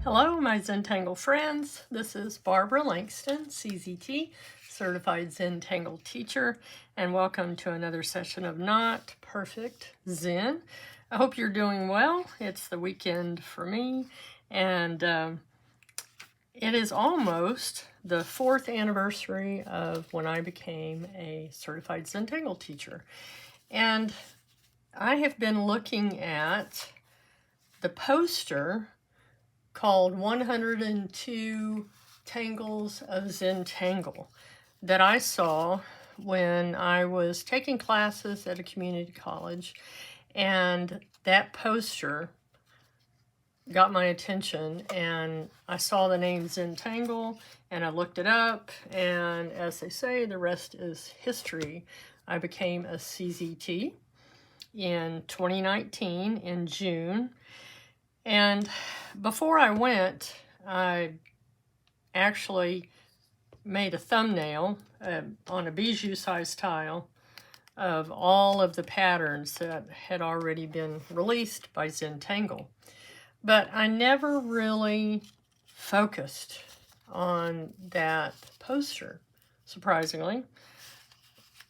Hello, my Zentangle friends. This is Barbara Langston, CZT, Certified Zentangle Teacher, and welcome to another session of Not Perfect Zen. I hope you're doing well. It's the weekend for me, and it is almost the 4th anniversary of when I became a Certified Zentangle Teacher. And I have been looking at the poster called 102 Tangles of Zentangle that I saw when I was taking classes at a community college, and that poster got my attention, and I saw the name Zentangle and I looked it up, and as they say, the rest is history. I became a CZT in 2019 in June. And before I went, I actually made a thumbnail on a bijou size tile of all of the patterns that had already been released by Zentangle. But I never really focused on that poster, surprisingly.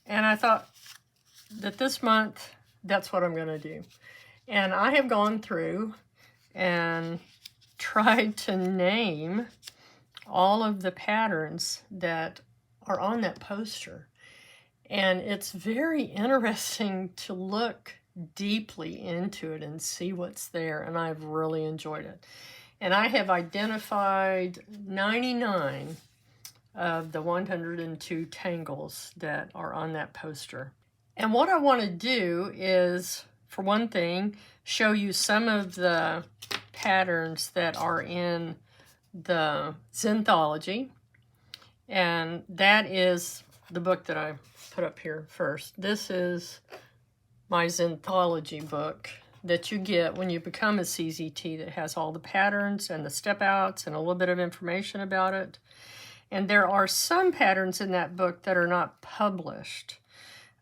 And I thought that this month, that's what I'm going to do. And I have gone through and tried to name all of the patterns that are on that poster. And it's very interesting to look deeply into it and see what's there, and I've really enjoyed it. And I have identified 99 of the 102 tangles that are on that poster. And what I want to do is, for one thing, show you some of the patterns that are in the Zenthology. And that is the book that I put up here first. This is my Zenthology book that you get when you become a CZT, that has all the patterns and the step outs and a little bit of information about it. And there are some patterns in that book that are not published.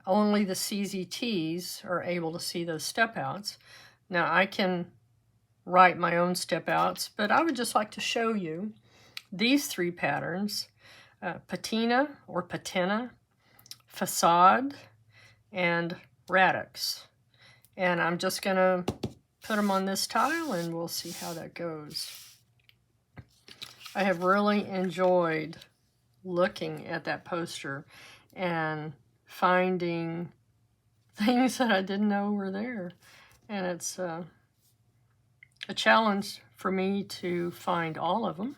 Only the CZTs are able to see those step outs. Now I can write my own step outs, but I would just like to show you these 3 patterns, Patena or Patena, Facade, and Raddox. And I'm just going to put them on this tile and we'll see how that goes. I have really enjoyed looking at that poster and finding things that I didn't know were there. And it's a challenge for me to find all of them.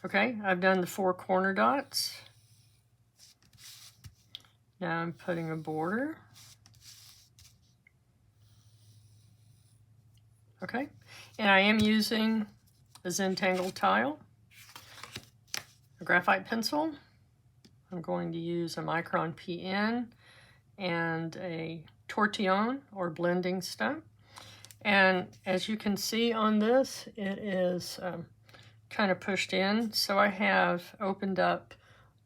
Okay, I've done the 4 corner dots. Now I'm putting a border. Okay, and I am using a Zentangle tile, a graphite pencil. I'm going to use a Micron PN and a tortillon or blending stump. And as you can see on this, it is kind of pushed in. So I have opened up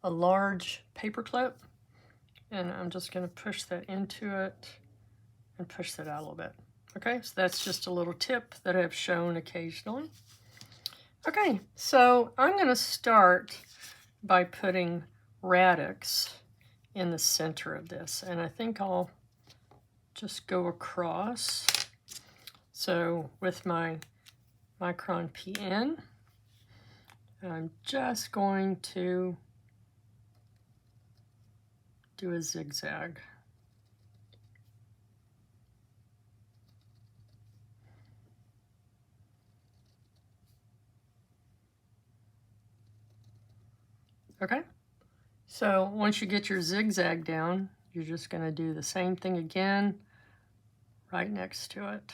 a large paper clip, and I'm just going to push that into it and push that out a little bit. Okay, so that's just a little tip that I've shown occasionally. Okay, so I'm going to start by putting Raddox in the center of this, and I think I'll just go across. So with my Micron PN, I'm just going to do a zigzag. Okay, so once you get your zigzag down, you're just going to do the same thing again right next to it.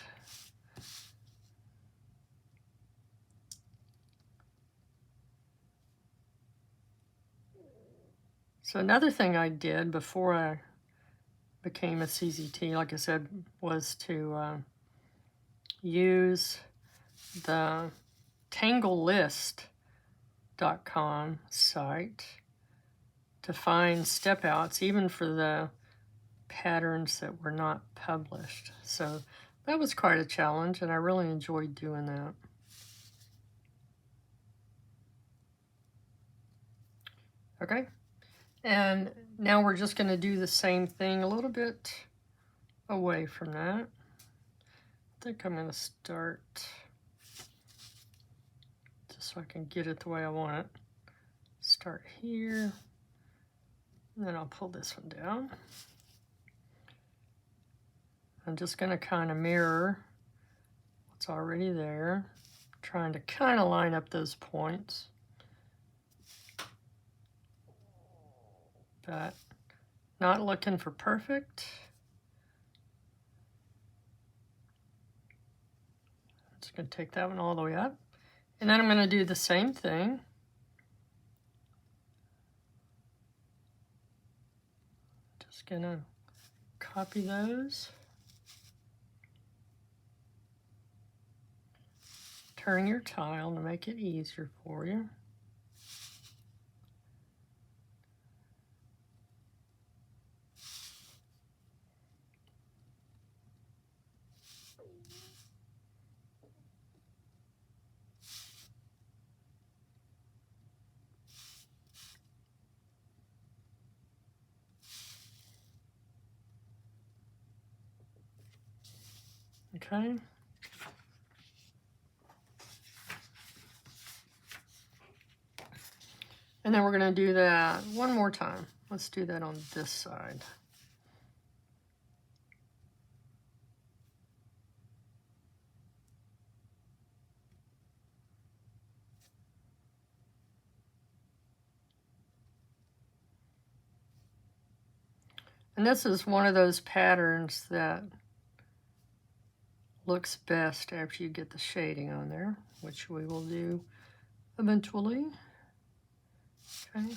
So another thing I did before I became a CZT, like I said, was to use the tanglelist.com site to find step outs, even for the patterns that were not published. So that was quite a challenge, and I really enjoyed doing that. Okay, and now we're just going to do the same thing a little bit away from that. I think I'm going to start just so I can get it the way I want it. Start here, and then I'll pull this one down. I'm just going to kind of mirror what's already there, trying to kind of line up those points, but not looking for perfect. Just going to take that one all the way up, and then I'm going to do the same thing. Just going to copy those. Turn your tile to make it easier for you. Okay. And then we're going to do that one more time. Let's do that on this side. And this is one of those patterns that looks best after you get the shading on there, which we will do eventually. Okay.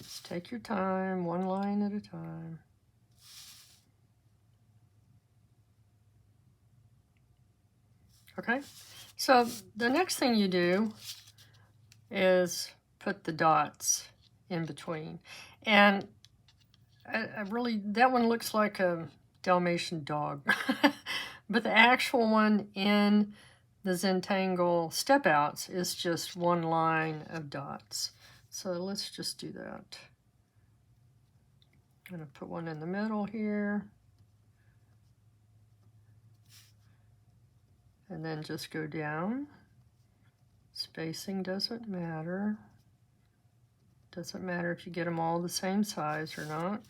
Just take your time, one line at a time. Okay, so the next thing you do is put the dots in between. And I really, that one looks like a Dalmatian dog. But the actual one in the Zentangle step outs is just one line of dots. So let's just do that. I'm going to put one in the middle here. And then just go down. Spacing doesn't matter. Doesn't matter if you get them all the same size or not.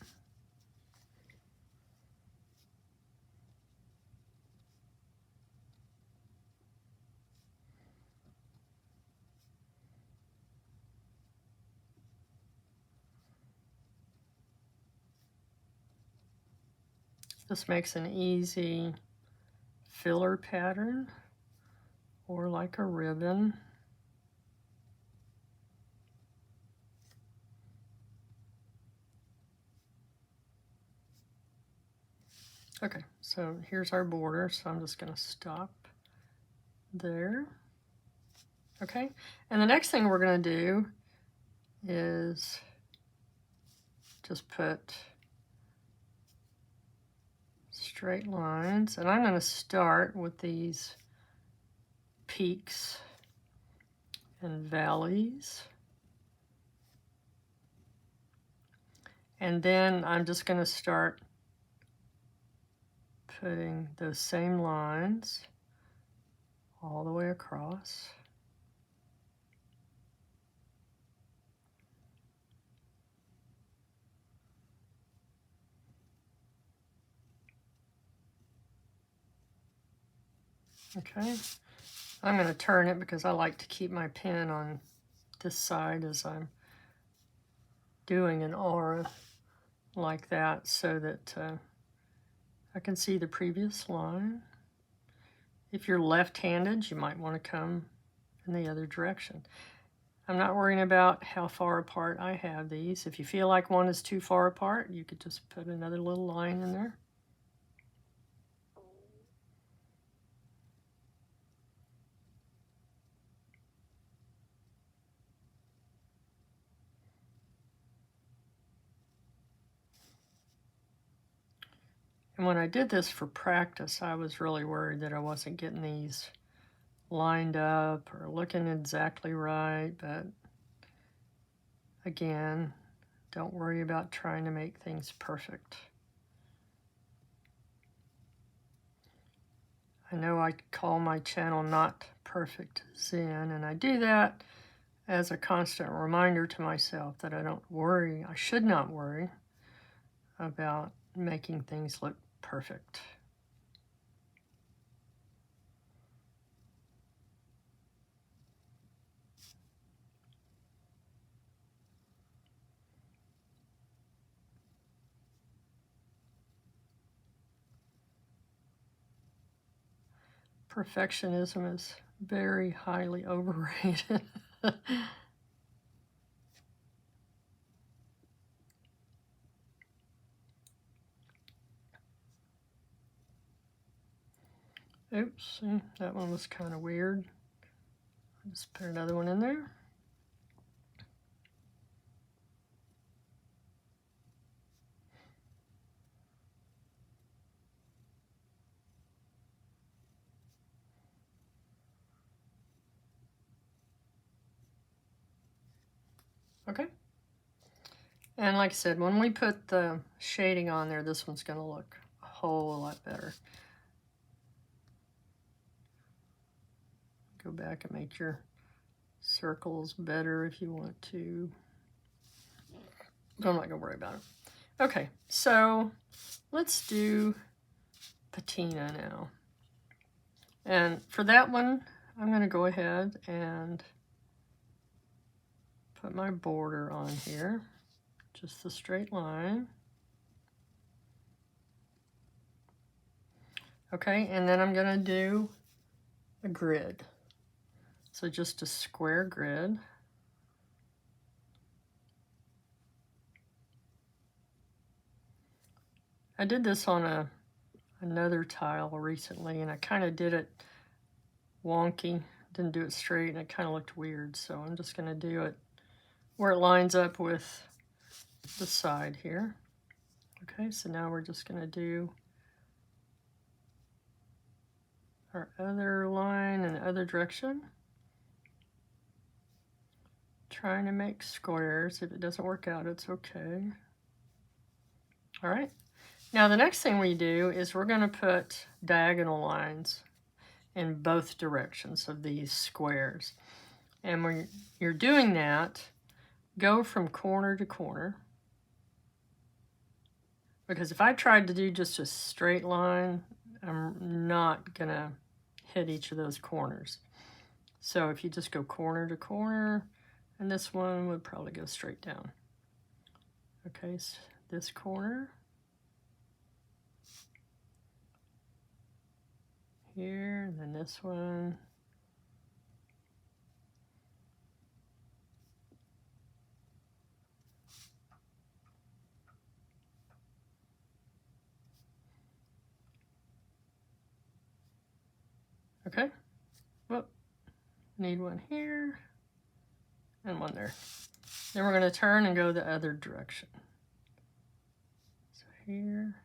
This makes an easy filler pattern or like a ribbon. Okay, so here's our border, so I'm just going to stop there. Okay, and the next thing we're going to do is just put straight lines, and I'm going to start with these peaks and valleys. And then I'm just going to start putting those same lines all the way across. Okay, I'm going to turn it because I like to keep my pen on this side as I'm doing an aura like that so that I can see the previous line. If you're left-handed, you might want to come in the other direction. I'm not worrying about how far apart I have these. If you feel like one is too far apart, you could just put another little line in there. And when I did this for practice, I was really worried that I wasn't getting these lined up or looking exactly right, but again, don't worry about trying to make things perfect. I know I call my channel Not Perfect Zen, and I do that as a constant reminder to myself that I should not worry about making things look perfect. Perfectionism is very highly overrated. Oops, see, that one was kind of weird. I'll just put another one in there. Okay. And like I said, when we put the shading on there, this one's going to look a whole lot better. Go back and make your circles better if you want to. But I'm not going to worry about it. Okay, so let's do patina now. And for that one, I'm going to go ahead and put my border on here. Just the straight line. Okay, and then I'm going to do a grid. So just a square grid. I did this on another tile recently, and I kind of did it wonky. Didn't do it straight, and it kind of looked weird. So I'm just going to do it where it lines up with the side here. Okay, so now we're just going to do our other line in the other direction. Trying to make squares. If it doesn't work out, it's okay. All right. Now the next thing we do is we're going to put diagonal lines in both directions of these squares. And when you're doing that, go from corner to corner. Because if I tried to do just a straight line, I'm not going to hit each of those corners. So if you just go corner to corner, and this one would probably go straight down. Okay, so this corner. Here, and then this one. Okay, well, need one here and one there. Then we're going to turn and go the other direction. So here.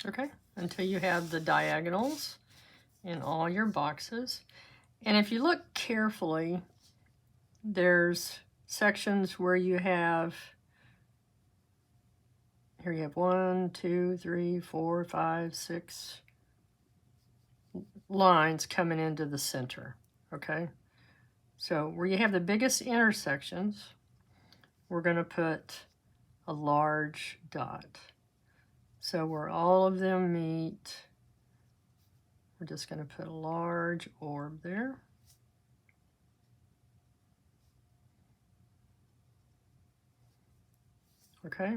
Okay, until you have the diagonals in all your boxes. And if you look carefully, there's sections where you have, here you have 1, 2, 3, 4, 5, 6 lines coming into the center, okay? So where you have the biggest intersections, we're going to put a large dot. So where all of them meet, we're just going to put a large orb there. Okay,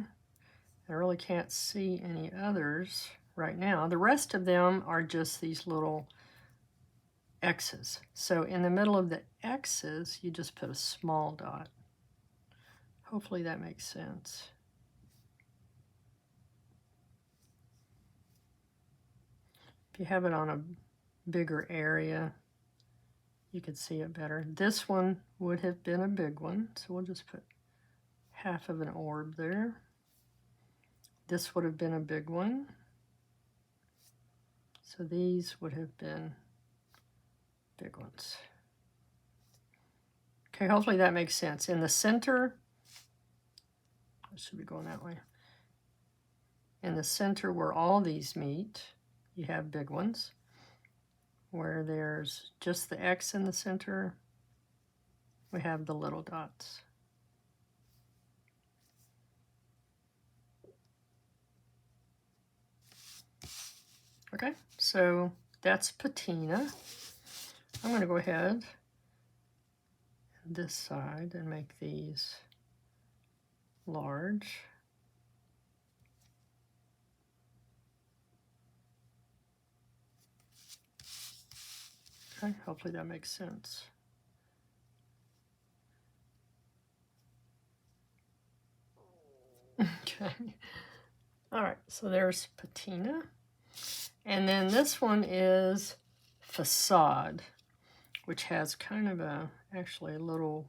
I really can't see any others right now. The rest of them are just these little X's. So in the middle of the X's, you just put a small dot. Hopefully that makes sense. If you have it on a bigger area, you could see it better. This one would have been a big one, so we'll just put half of an orb there. This would have been a big one. So these would have been big ones. Okay, hopefully that makes sense. In the center, it should be going that way. In the center where all these meet, you have big ones. Where there's just the X in the center, we have the little dots. Okay, so that's patina. I'm going to go ahead this side and make these large. Okay, hopefully that makes sense. Okay. All right, so there's patina. And then this one is facade, which has kind of a, actually a little,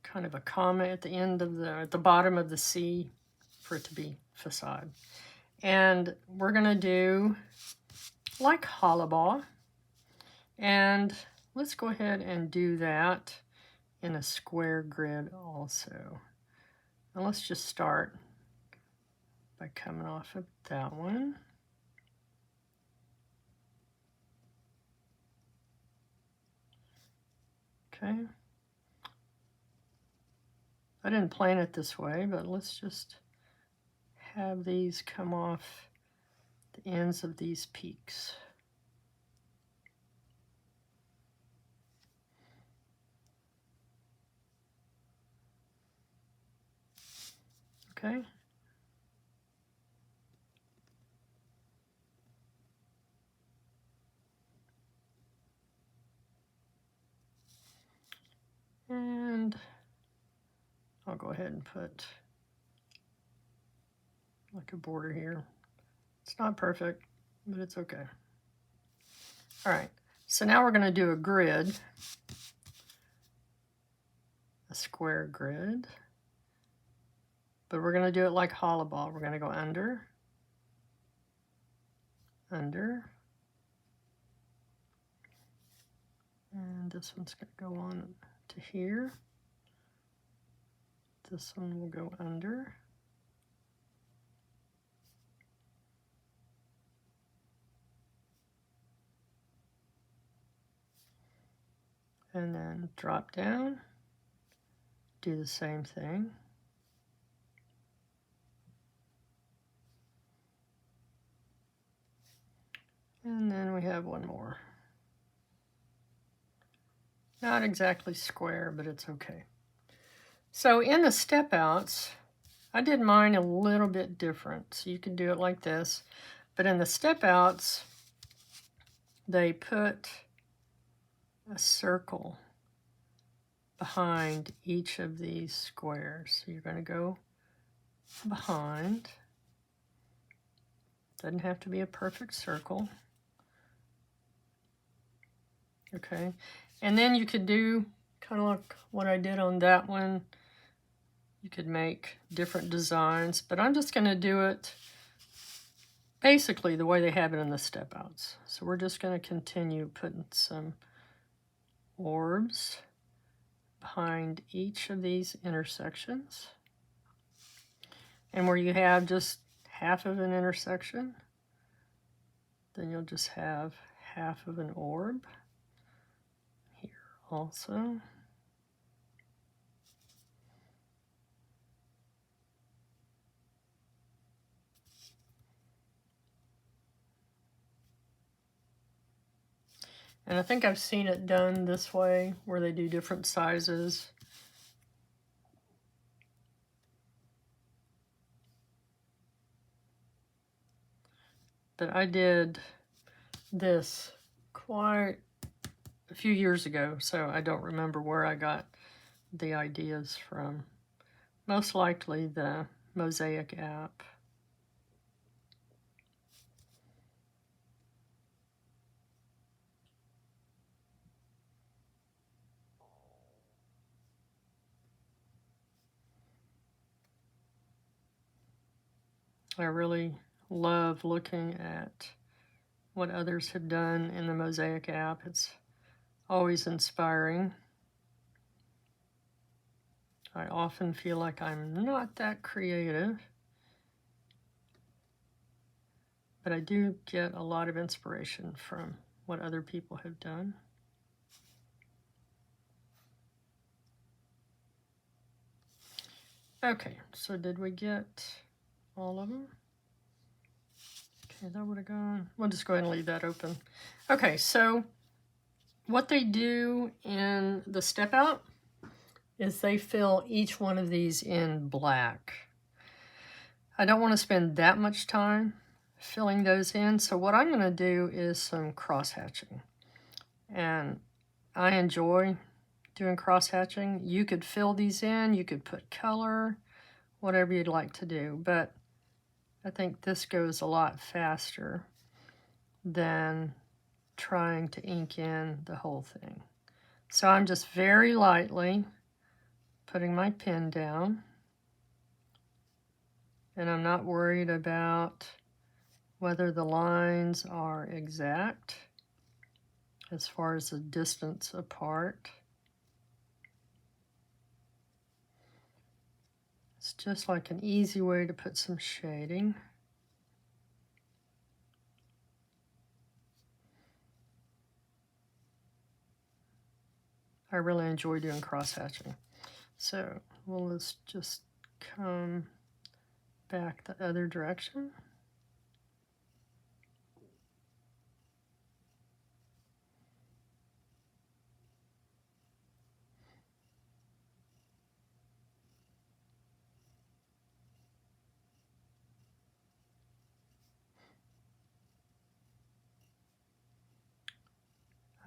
kind of a comma at the end of at the bottom of the C for it to be facade. And we're gonna do like hollabaugh. And let's go ahead and do that in a square grid also. And let's just start by coming off of that one. Okay. I didn't plan it this way, but let's just have these come off the ends of these peaks. Okay. And I'll go ahead and put like a border here. It's not perfect, but it's okay. All right, so now we're going to do a grid, a square grid, but we're going to do it like hollabaugh. We're going to go under, under, and this one's going to go on to here. This one will go under. And then drop down, do the same thing. And then we have one more. Not exactly square, but it's okay. So in the step outs, I did mine a little bit different. So you can do it like this. But in the step outs, they put a circle behind each of these squares. So you're going to go behind. Doesn't have to be a perfect circle. Okay. And then you could do kind of like what I did on that one. You could make different designs, but I'm just going to do it basically the way they have it in the step outs. So we're just going to continue putting some orbs behind each of these intersections. And where you have just half of an intersection, then you'll just have half of an orb here also. And I think I've seen it done this way, where they do different sizes. but I did this quite a few years ago, so I don't remember where I got the ideas from. Most likely the Mosaic app. I really love looking at what others have done in the Mosaic app. It's always inspiring. I often feel like I'm not that creative, but I do get a lot of inspiration from what other people have done. Okay, so did we get all of them? Okay, that would have gone. We'll just go ahead and leave that open. Okay, so what they do in the step out is they fill each one of these in black. I don't want to spend that much time filling those in, so what I'm going to do is some cross hatching. And I enjoy doing cross hatching. You could fill these in, you could put color, whatever you'd like to do, but I think this goes a lot faster than trying to ink in the whole thing. So I'm just very lightly putting my pen down, and I'm not worried about whether the lines are exact as far as the distance apart. It's just like an easy way to put some shading. I really enjoy doing cross hatching. So let's just come back the other direction.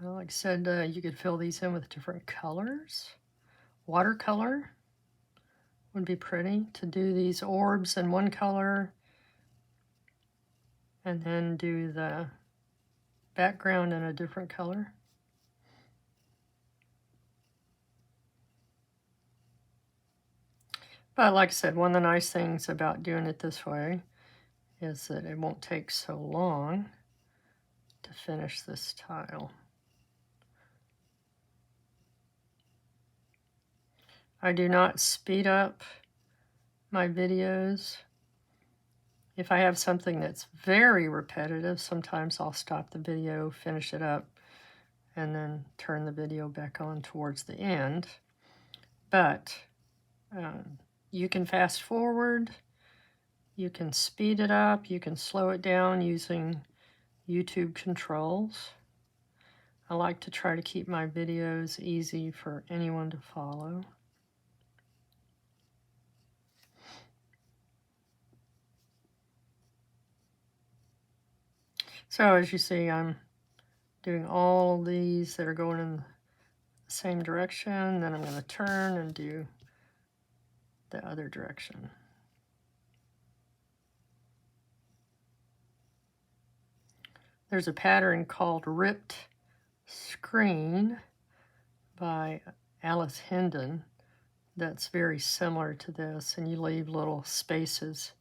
Like I said, you could fill these in with different colors. Watercolor would be pretty to do these orbs in one color and then do the background in a different color. But like I said, one of the nice things about doing it this way is that it won't take so long to finish this tile. I do not speed up my videos. If I have something that's very repetitive, sometimes I'll stop the video, finish it up, and then turn the video back on towards the end. But you can fast forward, you can speed it up, you can slow it down using YouTube controls. I like to try to keep my videos easy for anyone to follow. So as you see, I'm doing all these that are going in the same direction. Then I'm going to turn and do the other direction. There's a pattern called Ripped Screen by Alice Hendon that's very similar to this, and you leave little spaces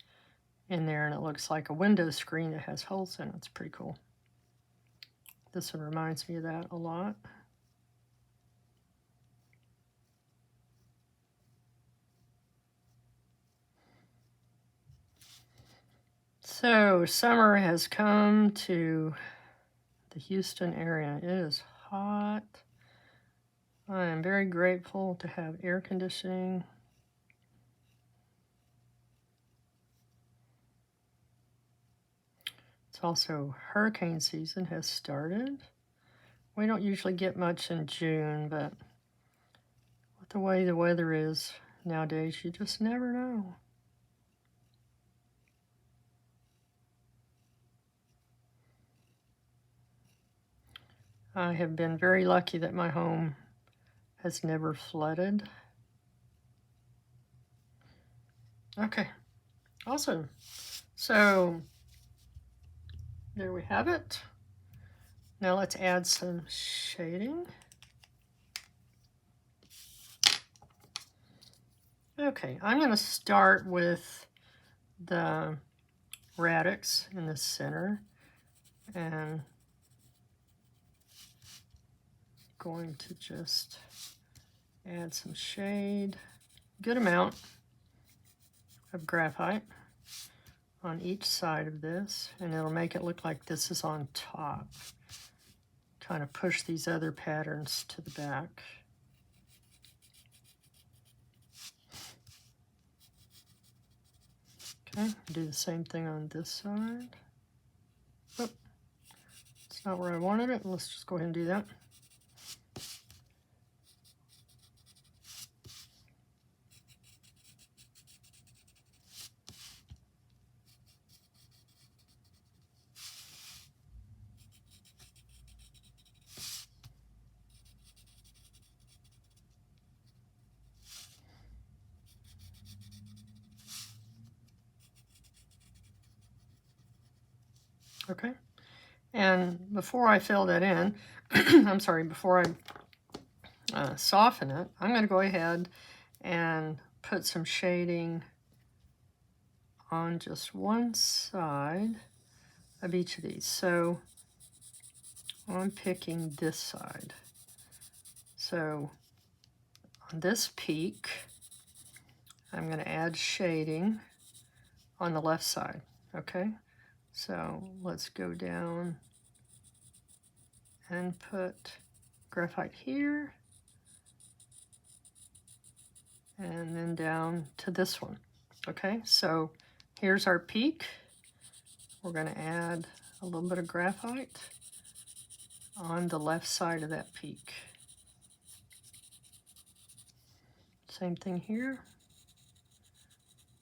in there and it looks like a window screen that has holes in it. It's pretty cool. This one reminds me of that a lot. So summer has come to the Houston area. It is hot. I am very grateful to have air conditioning. It's also hurricane season has started. We don't usually get much in June, but with the way the weather is nowadays, you just never know. I have been very lucky that my home has never flooded. Okay, awesome. So there we have it. Now let's add some shading. Okay, I'm going to start with the Raddox in the center and going to just add some shade, good amount of graphite on each side of this, and it'll make it look like this is on top. Kind of push these other patterns to the back. Okay, do the same thing on this side. Oh, it's not where I wanted it. Let's just go ahead and do that. Okay, and before I fill that in, I'm sorry, before I soften it, I'm going to go ahead and put some shading on just one side of each of these. So I'm picking this side. So on this peak, I'm going to add shading on the left side, okay? So let's go down and put graphite here, and then down to this one, okay? So here's our peak. We're going to add a little bit of graphite on the left side of that peak. Same thing here.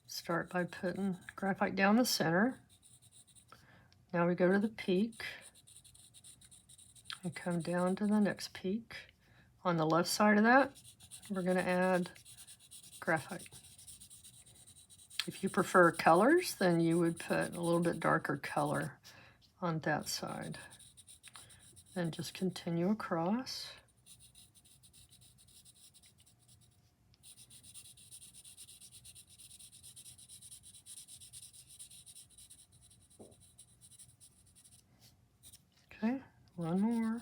Start by putting graphite down the center. Now we go to the peak and come down to the next peak. On the left side of that, we're going to add graphite. If you prefer colors, then you would put a little bit darker color on that side. Then just continue across. Okay, one more.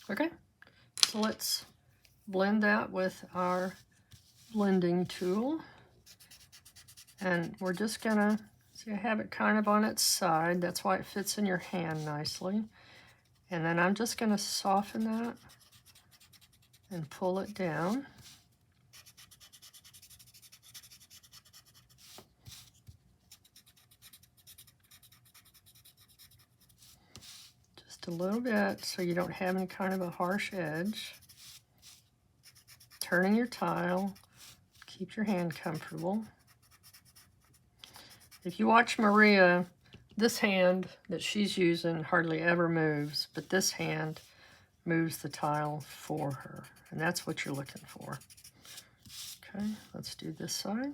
Okay, so let's blend that with our blending tool. And we're just gonna, see I have it kind of on its side, that's why it fits in your hand nicely. And then I'm just gonna soften that and pull it down. Just a little bit so you don't have any kind of a harsh edge. Turning your tile, keep your hand comfortable. If you watch Maria, this hand that she's using hardly ever moves, but this hand moves the tile for her, and that's what you're looking for. Okay, let's do this side.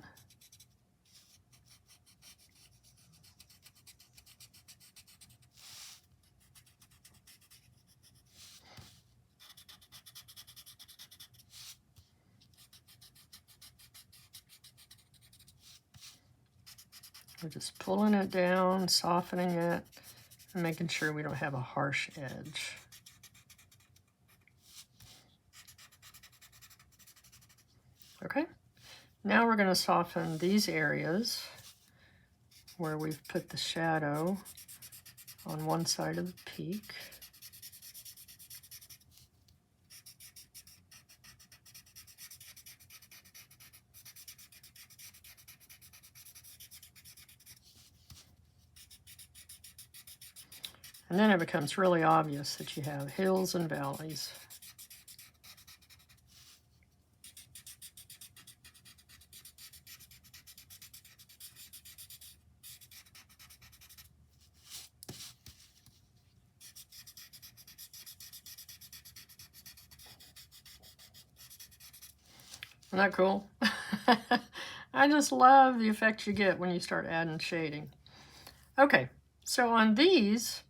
We're just pulling it down, softening it, and making sure we don't have a harsh edge. Okay, now we're going to soften these areas where we've put the shadow on one side of the peak. And then it becomes really obvious that you have hills and valleys. Isn't that cool? I just love the effect you get when you start adding shading. Okay, so on these,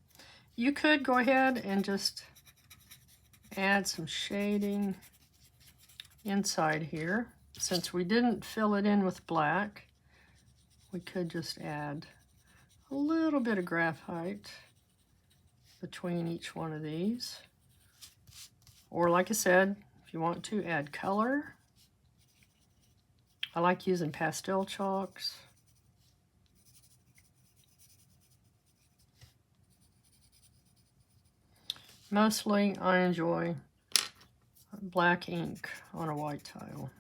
you could go ahead and just add some shading inside here. Since we didn't fill it in with black, we could just add a little bit of graphite between each one of these. Or like I said, if you want to add color, I like using pastel chalks. Mostly I enjoy black ink on a white tile,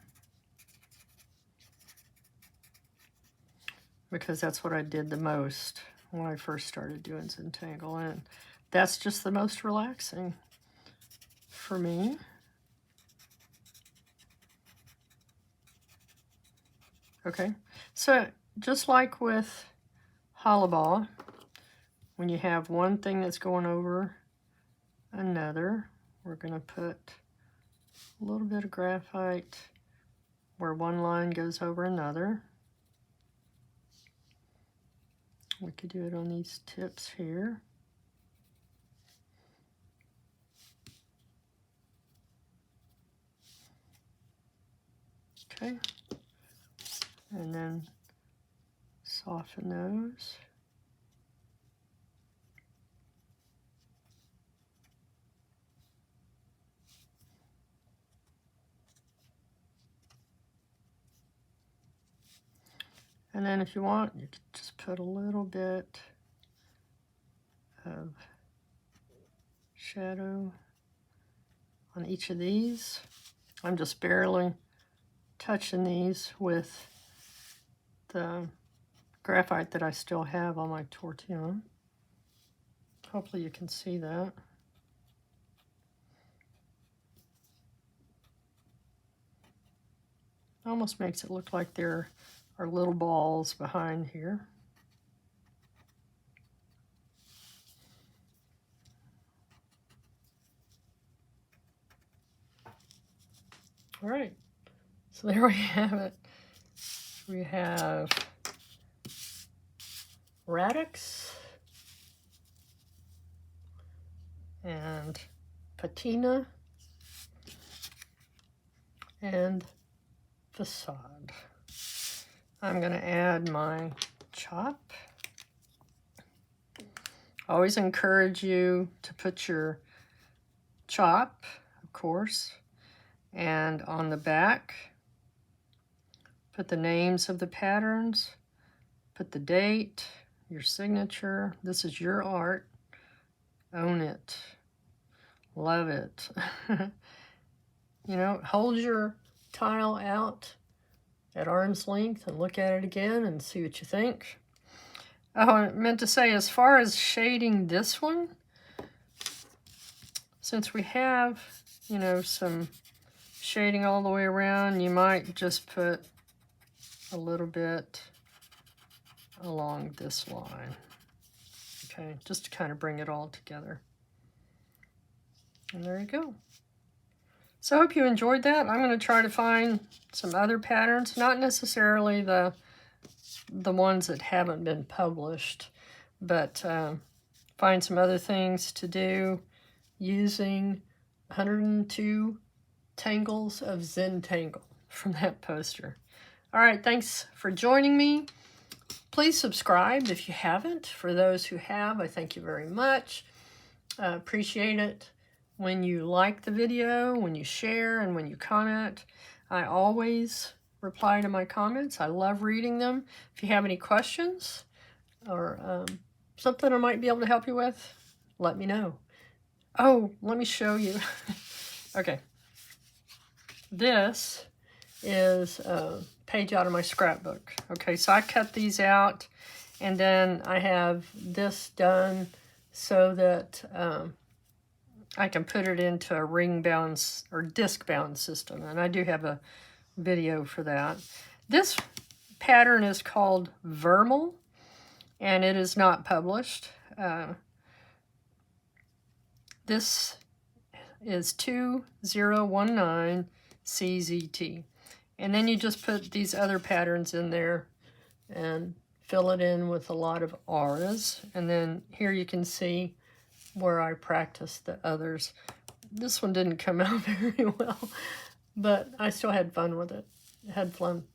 because that's what I did the most when I first started doing Zentangle, and that's just the most relaxing for me. Okay, so just like with Hollabah, when you have one thing that's going over another, we're going to put a little bit of graphite where one line goes over another. We could do it on these tips here. Okay, and then soften those. And then if you want, you could just put a little bit of shadow on each of these. I'm just barely touching these with the graphite that I still have on my tortillon. Hopefully you can see that. Almost makes it look like there are little balls behind here. All right, so there we have it. We have Raddox and Patena and Facade. I'm going to add my chop. I always encourage you to put your chop, of course, and on the back, put the names of the patterns, put the date, your signature. This is your art. Own it. Love it. You know, hold your tile out at arm's length and look at it again and see what you think. Oh, I meant to say, as far as shading this one, since we have, you know, some shading all the way around, you might just put a little bit along this line. Okay, just to kind of bring it all together. And there you go. So I hope you enjoyed that. I'm going to try to find some other patterns, not necessarily the ones that haven't been published, but find some other things to do using 102 Tangles of Zentangle from that poster. All right, thanks for joining me. Please subscribe if you haven't. For those who have, I thank you very much. Appreciate it when you like the video, when you share, and when you comment. I always reply to my comments. I love reading them. If you have any questions or something I might be able to help you with, let me know. Oh, let me show you. Okay. This is a page out of my scrapbook. Okay, so I cut these out, and then I have this done so that I can put it into a ring-bound or disc-bound system, and I do have a video for that. This pattern is called Vermal, and it is not published. This is 2019 CZT, And then you just put these other patterns in there and fill it in with a lot of auras. And then here you can see where I practiced the others. This one didn't come out very well, but I still had fun with it. I had fun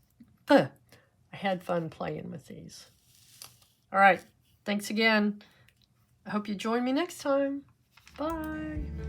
playing with these. All right, thanks again. I hope you join me next time. Bye.